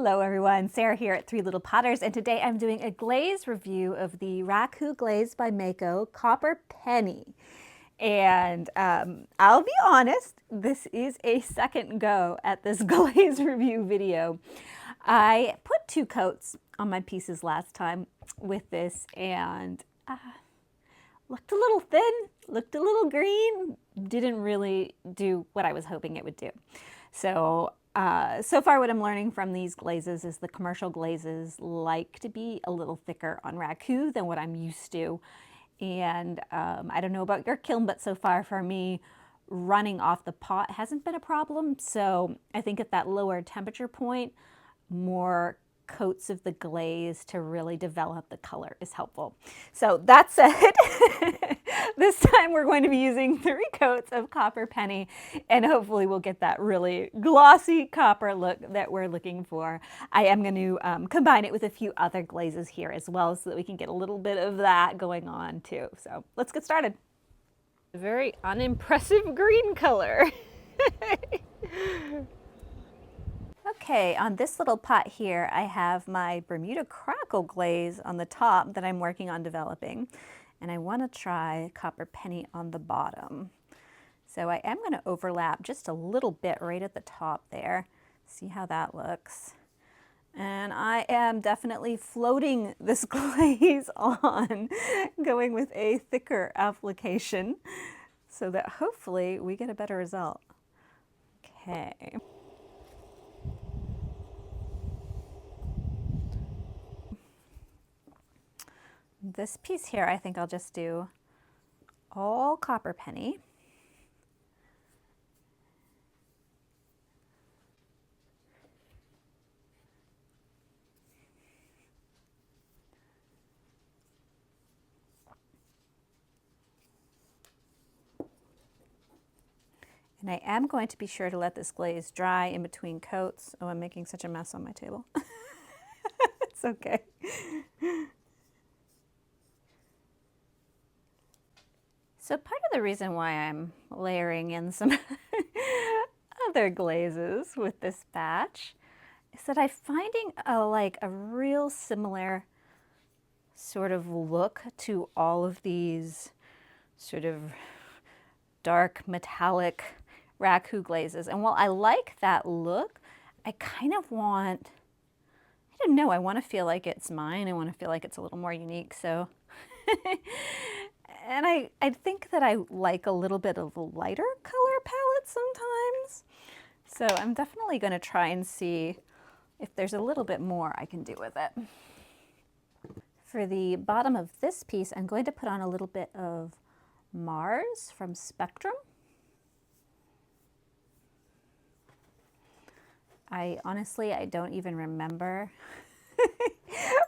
Hello everyone, Sarah here at Three Little Potters, and today I'm doing a glaze review of the Raku Glaze by Mayco Copper Penny. And I'll be honest, this is a second go at this glaze review video. I put 2 coats on my pieces last time with this and looked a little thin, looked a little green, didn't really do what I was hoping it would do. So far what I'm learning from these glazes is the commercial glazes like to be a little thicker on Raku than what I'm used to. And I don't know about your kiln, but so far for me, running off the pot hasn't been a problem. So I think at that lower temperature point, more coats of the glaze to really develop the color is helpful. So that said, this time we're going to be using 3 coats of Copper Penny, and hopefully we'll get that really glossy copper look that we're looking for. I am going to combine it with a few other glazes here as well so that we can get a little bit of that going on too. So let's get started. A very unimpressive green color. Okay, on this little pot here, I have my Bermuda Crackle glaze on the top that I'm working on developing. And I want to try Copper Penny on the bottom. So I am going to overlap just a little bit right at the top there. See how that looks. And I am definitely floating this glaze on, going with a thicker application so that hopefully we get a better result. Okay. This piece here, I think I'll just do all Copper Penny. And I am going to be sure to let this glaze dry in between coats. Oh, I'm making such a mess on my table. It's okay. So part of the reason why I'm layering in some other glazes with this batch is that I'm finding a real similar sort of look to all of these sort of dark metallic Raku glazes. And while I like that look, I kind of want, I don't know, I want to feel like it's mine. I want to feel like it's a little more unique. So and I think that I like a little bit of a lighter color palette sometimes. So I'm definitely going to try and see if there's a little bit more I can do with it. For the bottom of this piece, I'm going to put on a little bit of Mars from Spectrum. I honestly don't even remember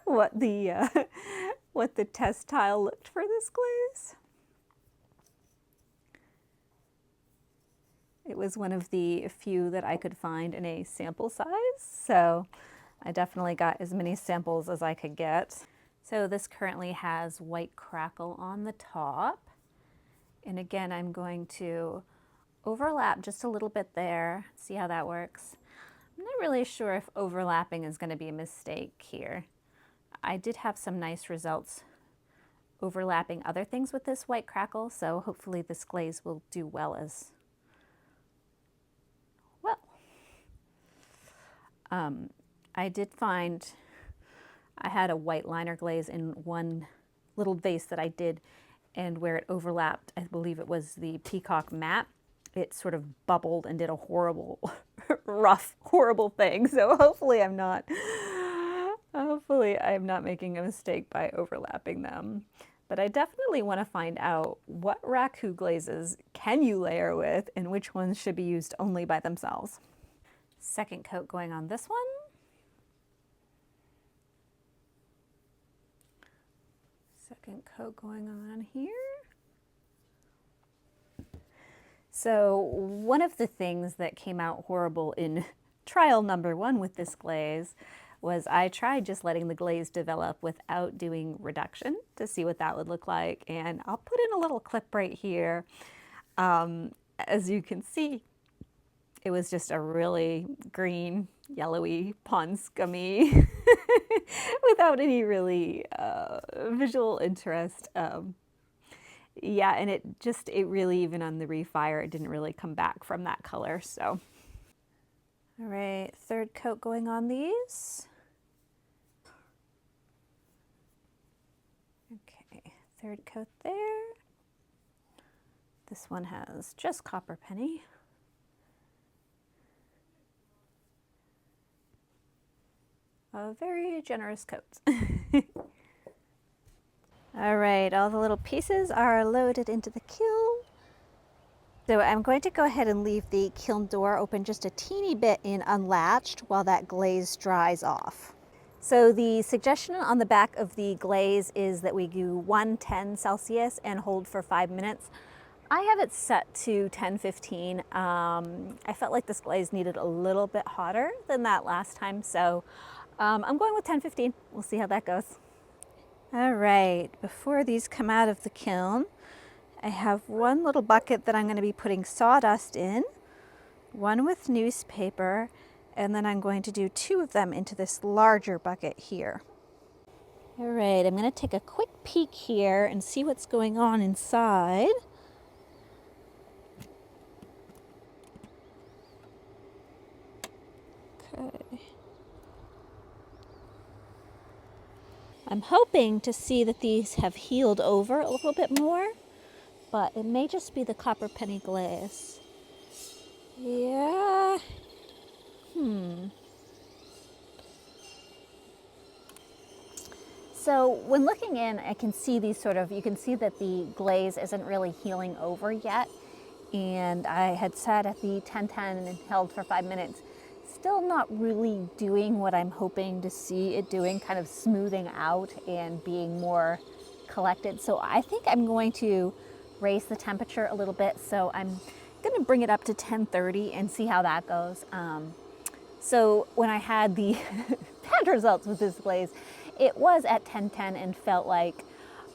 what the test tile looked for this glaze. It was one of the few that I could find in a sample size, so I definitely got as many samples as I could get. So this currently has white crackle on the top. And again, I'm going to overlap just a little bit there, see how that works. I'm not really sure if overlapping is going to be a mistake here. I did have some nice results overlapping other things with this white crackle, so hopefully this glaze will do well as well. I did find I had a white liner glaze in one little vase that I did, and where it overlapped, I believe it was the Peacock Matte, it sort of bubbled and did a horrible, rough, horrible thing. So hopefully I'm not making a mistake by overlapping them. But I definitely want to find out what Raku glazes can you layer with and which ones should be used only by themselves. Second coat going on this one. Second coat going on here. So one of the things that came out horrible in trial number 1 with this glaze was I tried just letting the glaze develop without doing reduction to see what that would look like. And I'll put in a little clip right here. As you can see, It was just a really green, yellowy, pond scummy without any really visual interest. Yeah, and it really, even on the refire, it didn't really come back from that color. So, all right, third coat going on these. Okay, third coat there. This one has just Copper Penny. A very generous coat. All right, all the little pieces are loaded into the kiln. So I'm going to go ahead and leave the kiln door open just a teeny bit and unlatched while that glaze dries off. So the suggestion on the back of the glaze is that we do 110 Celsius and hold for 5 minutes. I have it set to 1015. I felt like this glaze needed a little bit hotter than that last time, so I'm going with 1015. We'll see how that goes. All right, before these come out of the kiln, I have one little bucket that I'm going to be putting sawdust in, one with newspaper, and then I'm going to do 2 of them into this larger bucket here. All right, I'm going to take a quick peek here and see what's going on inside. Okay. I'm hoping to see that these have healed over a little bit more, but it may just be the Copper Penny glaze. Yeah. So when looking in, I can see these you can see that the glaze isn't really healing over yet. And I had set at the 1010 and held for 5 minutes. Still not really doing what I'm hoping to see it doing, kind of smoothing out and being more collected. So I think I'm going to raise the temperature a little bit. So I'm going to bring it up to 1030 and see how that goes. So when I had the bad results with this glaze, it was at 1010 and felt like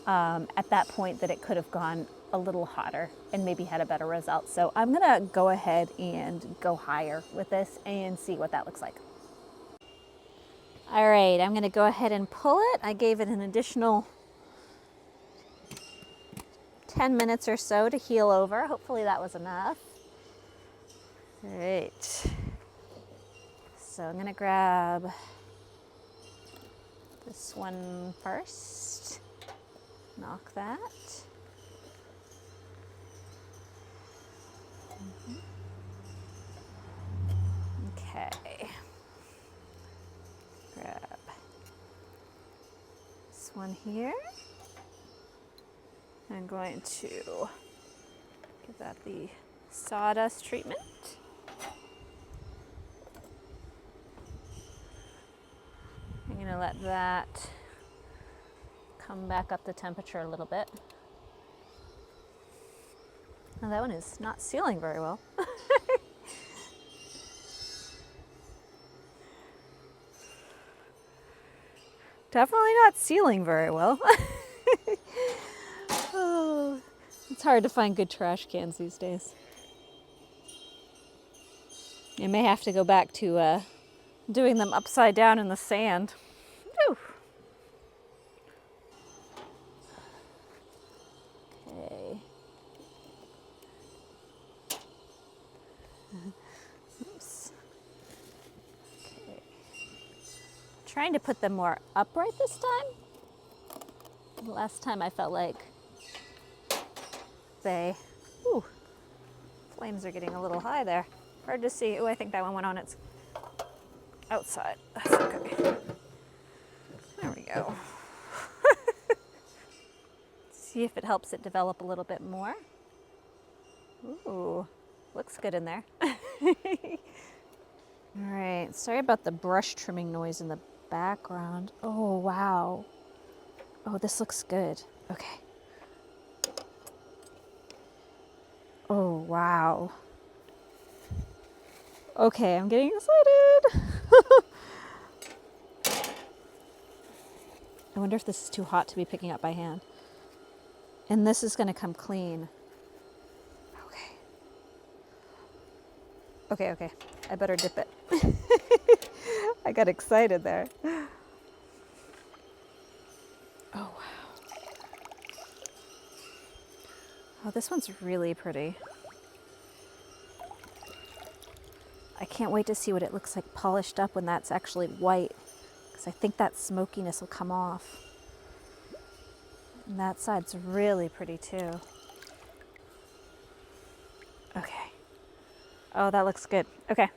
at that point that it could have gone a little hotter and maybe had a better result. So I'm gonna go ahead and go higher with this and see what that looks like. All right, I'm gonna go ahead and pull it. I gave it an additional 10 minutes or so to heal over. Hopefully that was enough. All right, so I'm gonna grab this one first, knock that. Okay, grab this one here. I'm going to give that the sawdust treatment. I'm going to let that come back up the temperature a little bit. Now that one is not sealing very well. Definitely not sealing very well. Oh, it's hard to find good trash cans these days. You may have to go back to doing them upside down in the sand. Whew. Okay. Oops. Okay. Trying to put them more upright this time. Last time I felt like flames are getting a little high there. Hard to see. Oh, I think that one went on its outside. That's okay. There we go. See if it helps it develop a little bit more. Ooh, looks good in there. All right, sorry about the brush trimming noise in the background. Oh, wow. Oh, this looks good. Okay. Oh, wow. Okay, I'm getting excited. I wonder if this is too hot to be picking up by hand. And this is going to come clean. Okay. Okay, okay. I better dip it. I got excited there. Oh, wow. Oh, this one's really pretty. I can't wait to see what it looks like polished up when that's actually white, because I think that smokiness will come off. And that side's really pretty too. Okay. Oh, that looks good. Okay.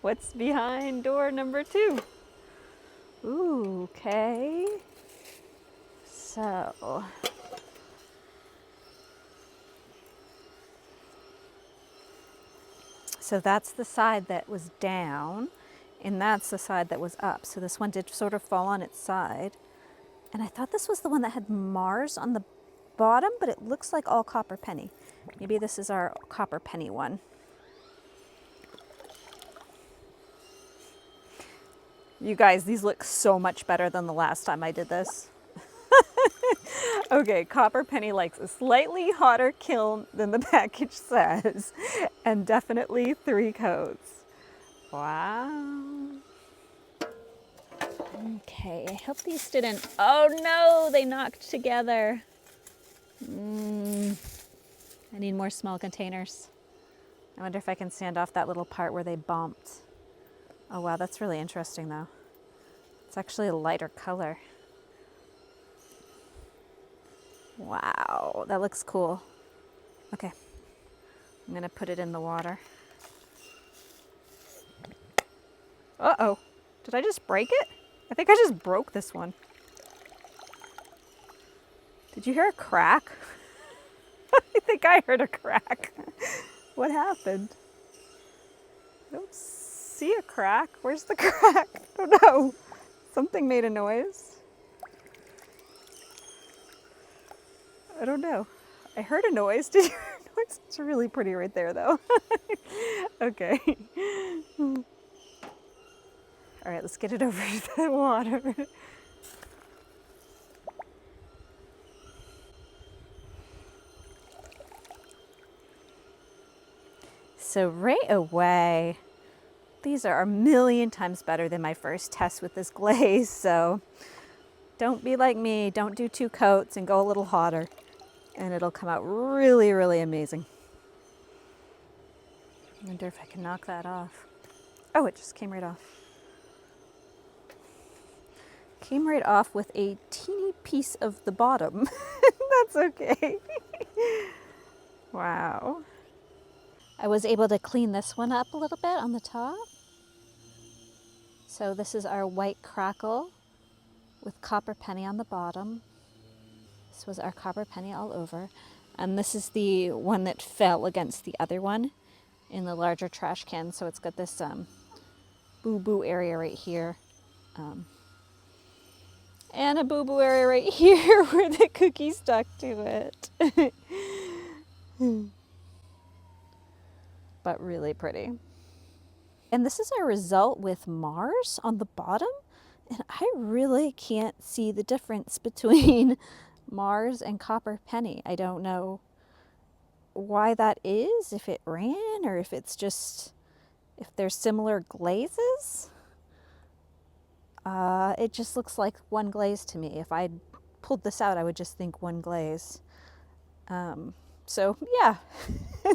What's behind door number 2? Ooh, okay. So that's the side that was down, and that's the side that was up. So this one did sort of fall on its side. And I thought this was the one that had Mars on the bottom, but it looks like all Copper Penny. Maybe this is our Copper Penny one. You guys, these look so much better than the last time I did this. Okay, Copper Penny likes a slightly hotter kiln than the package says, and definitely 3 coats. Wow. Okay, I hope these didn't, oh no, they knocked together. I need more small containers. I wonder if I can sand off that little part where they bumped. Oh wow, that's really interesting though. It's actually a lighter color. Wow, that looks cool. Okay, I'm gonna put it in the water. Uh-oh, did I just break it? I think I just broke this one. Did you hear a crack? I think I heard a crack. What happened? I don't see a crack. Where's the crack? I don't know. Something made a noise. I don't know. I heard a noise. Did you hear a noise? It's really pretty right there though. Okay. All right, let's get it over to the water. So right away, these are a million times better than my first test with this glaze. So don't be like me. Don't do 2 coats and go a little hotter, and it'll come out really, really amazing. I wonder if I can knock that off. Oh, it just came right off. Came right off with a teeny piece of the bottom. That's okay. Wow. I was able to clean this one up a little bit on the top. So this is our white crackle with Copper Penny on the bottom. This was our Copper Penny all over. And this is the one that fell against the other one in the larger trash can. So it's got this boo-boo area right here. And a boo-boo area right here where the cookie stuck to it. But really pretty. And this is our result with Mars on the bottom. And I really can't see the difference between Mars and Copper Penny. I don't know why that is, if it ran or if it's just, if they're similar glazes. It just looks like one glaze to me. If I pulled this out, I would just think one glaze. So yeah,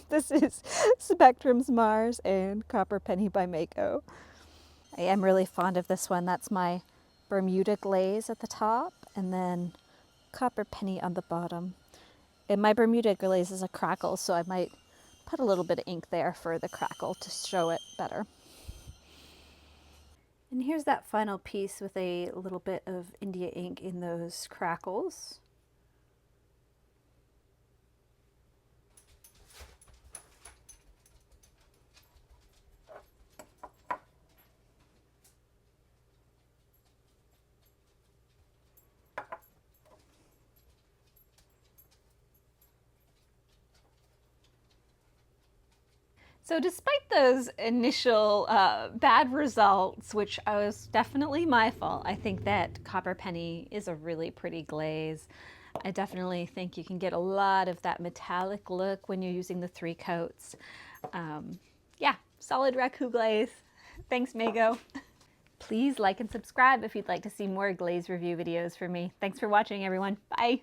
this is Spectrum's Mars and Copper Penny by Mayco. I am really fond of this one. That's my Bermuda glaze at the top and then Copper Penny on the bottom. And my Bermuda glaze is a crackle, so I might put a little bit of ink there for the crackle to show it better. And here's that final piece with a little bit of India ink in those crackles. So despite those initial bad results, which was definitely my fault, I think that Copper Penny is a really pretty glaze. I definitely think you can get a lot of that metallic look when you're using the 3 coats. yeah, solid Raku glaze. Thanks, Mayco. Please like and subscribe if you'd like to see more glaze review videos from me. Thanks for watching, everyone. Bye.